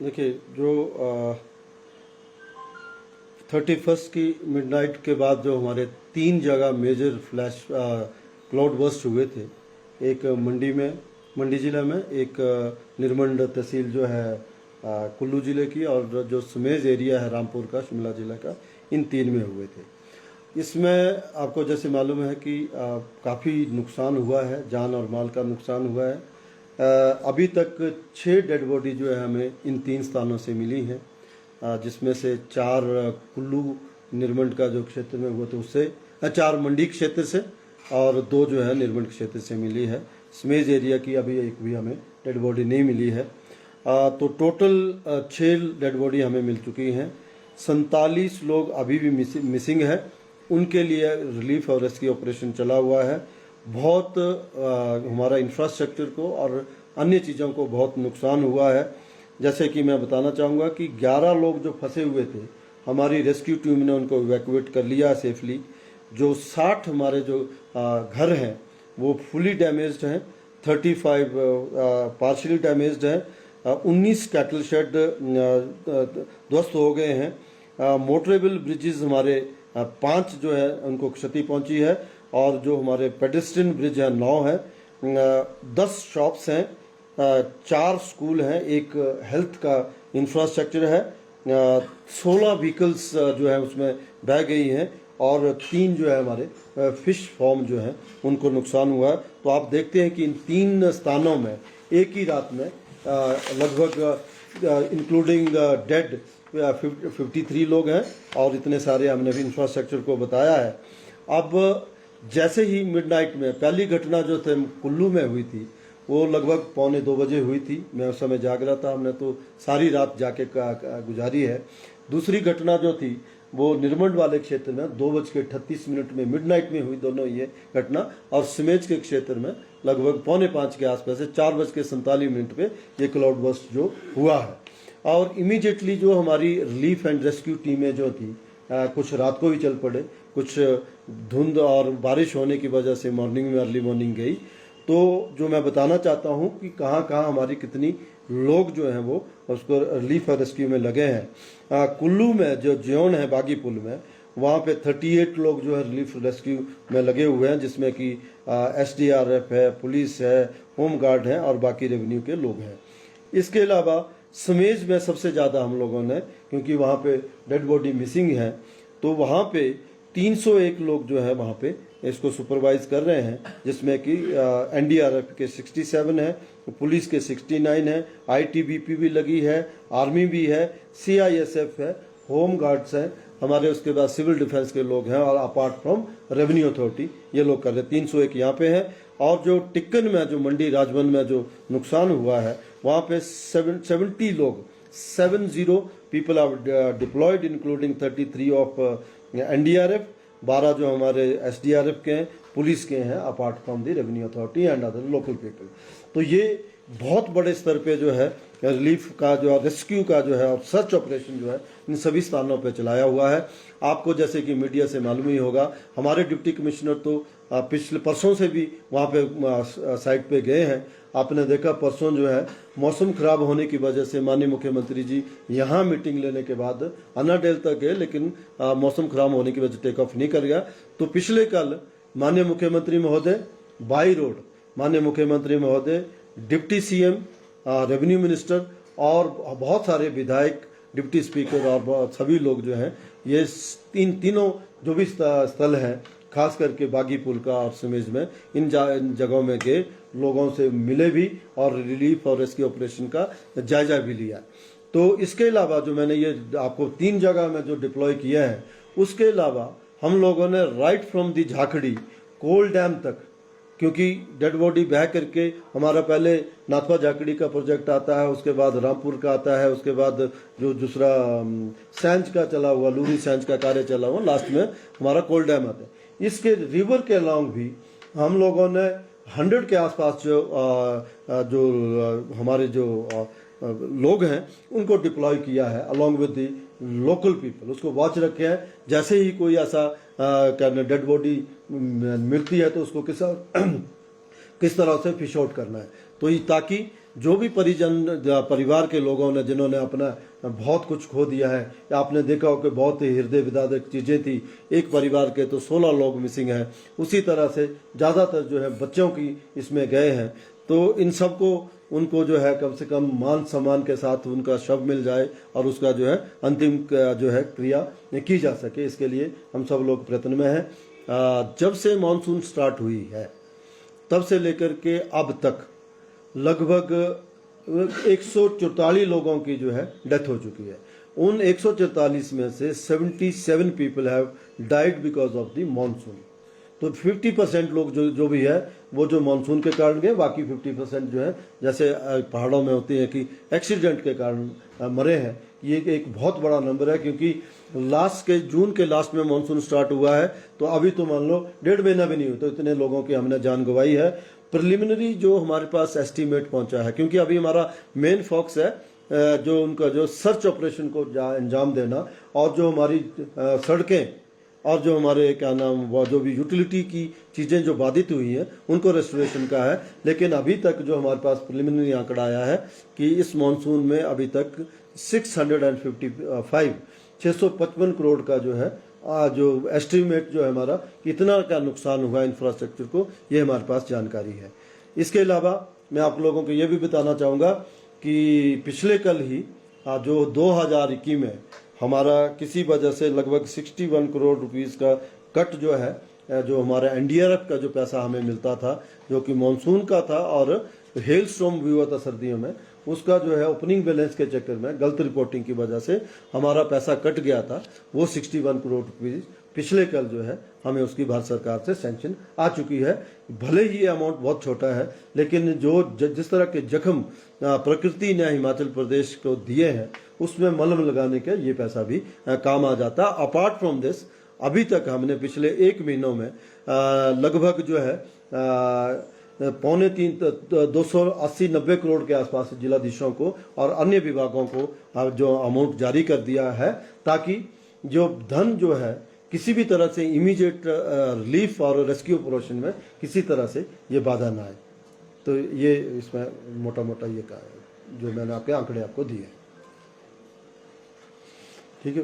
देखिए, जो 31st की मिडनाइट के बाद जो हमारे 3 जगह मेजर फ्लैश क्लाउड बर्स्ट हुए थे, एक मंडी ज़िले में, एक निरमंड तहसील जो है कुल्लू ज़िले की, और जो समेज एरिया है रामपुर का, शिमला ज़िला का, इन 3 में हुए थे। इसमें आपको जैसे मालूम है कि काफ़ी नुकसान हुआ है, जान और माल का नुकसान हुआ है। अभी तक 6 डेड बॉडी जो है हमें इन 3 स्थानों से मिली हैं, जिसमें से 4 कुल्लू निर्मंड का जो क्षेत्र में हुआ था उससे, 4 मंडी क्षेत्र से, और 2 जो है निर्मंड क्षेत्र से मिली है। स्मेज एरिया की अभी एक भी हमें डेड बॉडी नहीं मिली है। तो टोटल 6 डेड बॉडी हमें मिल चुकी हैं। 47 लोग अभी भी मिसिंग है। उनके लिए रिलीफ और रेस्क्यू ऑपरेशन चला हुआ है। बहुत हमारा इंफ्रास्ट्रक्चर को और अन्य चीज़ों को बहुत नुकसान हुआ है। जैसे कि मैं बताना चाहूँगा कि 11 लोग जो फंसे हुए थे, हमारी रेस्क्यू टीम ने उनको इवैक्यूएट कर लिया सेफली। जो 60 हमारे जो घर हैं वो फुली डैमेज्ड हैं, 35 पार्शियली डैमेज्ड हैं, 19 कैटल शेड ध्वस्त हो गए हैं। मोटरेबल ब्रिजेस हमारे 5 जो है उनको क्षति पहुंची है, और जो हमारे पेडेस्ट्रियन ब्रिज है 9 है, 10 शॉप्स हैं, 4 स्कूल हैं, एक हेल्थ का इंफ्रास्ट्रक्चर है, 16 व्हीकल्स जो है उसमें बह गई हैं, और 3 जो है हमारे फिश फार्म जो है उनको नुकसान हुआ है। तो आप देखते हैं कि इन 3 स्थानों में एक ही रात में लगभग इंक्लूडिंग डेड 53 लोग हैं, और इतने सारे हमने भी इंफ्रास्ट्रक्चर को बताया है। अब जैसे ही मिडनाइट में पहली घटना जो थे कुल्लू में हुई थी, वो लगभग 1:45 बजे हुई थी। मैं उस समय जाग रहा था, हमने तो सारी रात जाके गुजारी है। दूसरी घटना जो थी वो निर्मंड वाले क्षेत्र में 2:38 में मिडनाइट में हुई, दोनों ये घटना, और समेज के क्षेत्र में लगभग 4:45 के आसपास से 4:47 पे ये क्लाउड बर्स्ट जो हुआ है। और इमीडिएटली जो हमारी रिलीफ एंड रेस्क्यू टीमें जो थी, कुछ रात को भी चल पड़े, कुछ धुंध और बारिश होने की वजह से मॉर्निंग में, अर्ली मॉर्निंग गई। तो जो मैं बताना चाहता हूँ कि कहाँ कहाँ हमारी कितनी लोग जो हैं वो उसको रिलीफ और रेस्क्यू में लगे हैं। कुल्लू में जो जियोन है बागी पुल में, वहाँ पे 38 लोग जो है रिलीफ रेस्क्यू में लगे हुए हैं, जिसमें कि SDRF है, पुलिस है, होम गार्ड है, और बाकी रेवेन्यू के लोग हैं। इसके अलावा समेज में सबसे ज़्यादा हम लोगों ने, क्योंकि वहाँ पे डेड बॉडी मिसिंग है, तो वहाँ पे 301 लोग जो है वहाँ पे इसको सुपरवाइज कर रहे हैं, जिसमें कि NDRF के 67 है, पुलिस के 69 है, ITBP भी लगी है, आर्मी भी है, CISF है, होम गार्ड्स हैं हमारे, उसके बाद सिविल डिफेंस के लोग हैं, और अपार्ट फ्रॉम रेवेन्यू अथॉरिटी ये लोग कर रहे हैं। 301 यहाँ पे हैं। और जो टिक्कन में, जो मंडी राजवन में जो नुकसान हुआ है, वहाँ पे 70 लोग, 70 people are deployed, including 33 of NDRF, 12 जो हमारे SDRF के हैं, पुलिस के हैं, apart from the revenue authority and other local people. तो ये बहुत बड़े स्तर पे जो है रिलीफ का, जो रेस्क्यू का जो है, और सर्च ऑपरेशन जो है इन सभी स्थानों पे चलाया हुआ है। आपको जैसे कि मीडिया से मालूम ही होगा, हमारे डिप्टी कमिश्नर तो पिछले परसों से भी वहाँ पे साइट पे गए हैं। आपने देखा परसों जो है मौसम खराब होने की वजह से माननीय मुख्यमंत्री जी यहाँ मीटिंग लेने के बाद अनाडेल तक गए, लेकिन मौसम खराब होने की वजह से टेक ऑफ नहीं कर गया। तो पिछले कल माननीय मुख्यमंत्री महोदय, बाई रोड माननीय मुख्यमंत्री महोदय, डिप्टी CM, रेवेन्यू मिनिस्टर, और बहुत सारे विधायक, डिप्टी स्पीकर, और सभी लोग जो हैं, ये तीनों जो भी स्थल हैं, खास करके बागी पुल का और समेज में, इन जगहों में गए, लोगों से मिले भी, और रिलीफ और रेस्क्यू ऑपरेशन का जायजा भी लिया। तो इसके अलावा जो मैंने ये आपको 3 जगह में जो डिप्लॉय किया है, उसके अलावा हम लोगों ने right from the Jhakri Kol dam तक, क्योंकि डेड बॉडी बह करके हमारा पहले नाथपा झाकड़ी का प्रोजेक्ट आता है, उसके बाद रामपुर का आता है, उसके बाद जो दूसरा सैंज का चला हुआ, लूरी सैंज का कार्य चला हुआ, लास्ट में हमारा कोल डैम आता है। इसके रिवर के अलॉन्ग भी हम लोगों ने 100 के आसपास जो हमारे जो लोग हैं उनको डिप्लॉय किया है, along with the local people. उसको वॉच रखे हैं, जैसे ही कोई ऐसा डेड बॉडी मिलती है तो उसको किस तरह से फिश आउट करना है, तो ताकि जो भी परिवार के लोगों ने जिन्होंने अपना बहुत कुछ खो दिया है, या आपने देखा हो कि बहुत ही हृदय विदारक चीज़ें थी, एक परिवार के तो 16 लोग मिसिंग हैं, उसी तरह से ज़्यादातर जो है बच्चों की इसमें गए हैं। तो इन सबको उनको जो है कम से कम मान सम्मान के साथ उनका शव मिल जाए और उसका जो है अंतिम जो है क्रिया की जा सके, इसके लिए हम सब लोग प्रयत्न में हैं। जब से मानसून स्टार्ट हुई है तब से लेकर के अब तक लगभग 144 लोगों की जो है डेथ हो चुकी है। उन 144 में से 77 people have died because of the monsoon. तो 50% लोग जो भी है वो जो मानसून के कारण गए, बाकी 50% जो है जैसे पहाड़ों में होती है कि एक्सीडेंट के कारण मरे हैं। ये एक बहुत बड़ा नंबर है, क्योंकि जून के लास्ट में मानसून स्टार्ट हुआ है, तो अभी तो मान लो 1.5 महीना भी नहीं हुआ तो इतने लोगों की हमने जान गंवाई है। प्रिलिमिनरी जो हमारे पास एस्टीमेट पहुंचा है, क्योंकि अभी हमारा मेन फोकस है जो उनका जो सर्च ऑपरेशन को अंजाम देना, और जो हमारी सड़कें और जो हमारे क्या नाम वो जो भी यूटिलिटी की चीज़ें जो बाधित हुई हैं उनको रेस्टोरेशन का है। लेकिन अभी तक जो हमारे पास प्रिलिमिनरी आंकड़ा आया है कि इस मानसून में अभी तक 655 करोड़ का जो है जो एस्टिमेट जो है हमारा कितना का नुकसान हुआ इंफ्रास्ट्रक्चर को, ये हमारे पास जानकारी है। इसके अलावा मैं आप लोगों को ये भी बताना चाहूँगा कि पिछले कल ही जो 2021 में हमारा किसी वजह से लगभग 61 करोड़ रुपीस का कट जो है, जो हमारा एनडीआरएफ का जो पैसा हमें मिलता था जो कि मानसून का था और हेल स्टॉर्म भी हुआ था सर्दियों में, उसका जो है ओपनिंग बैलेंस के चक्कर में गलत रिपोर्टिंग की वजह से हमारा पैसा कट गया था। वो 61 करोड़ रुपीस पिछले कल जो है हमें उसकी भारत सरकार से सैंक्शन आ चुकी है। भले ही ये अमाउंट बहुत छोटा है, लेकिन जो जिस तरह के जख्म प्रकृति ने हिमाचल प्रदेश को दिए हैं उसमें मलहम लगाने का ये पैसा भी काम आ जाता। अपार्ट फ्रॉम दिस, अभी तक हमने पिछले 1 महीनों में लगभग जो है 280-90 करोड़ के आसपास जिलाधीशों को और अन्य विभागों को जो अमाउंट जारी कर दिया है, ताकि जो धन जो है किसी भी तरह से इमीडिएट रिलीफ और रेस्क्यू ऑपरेशन में किसी तरह से ये बाधा ना आए। तो ये इसमें मोटा मोटा ये कहा है जो मैंने आपके आंकड़े आपको दिए। ठीक है।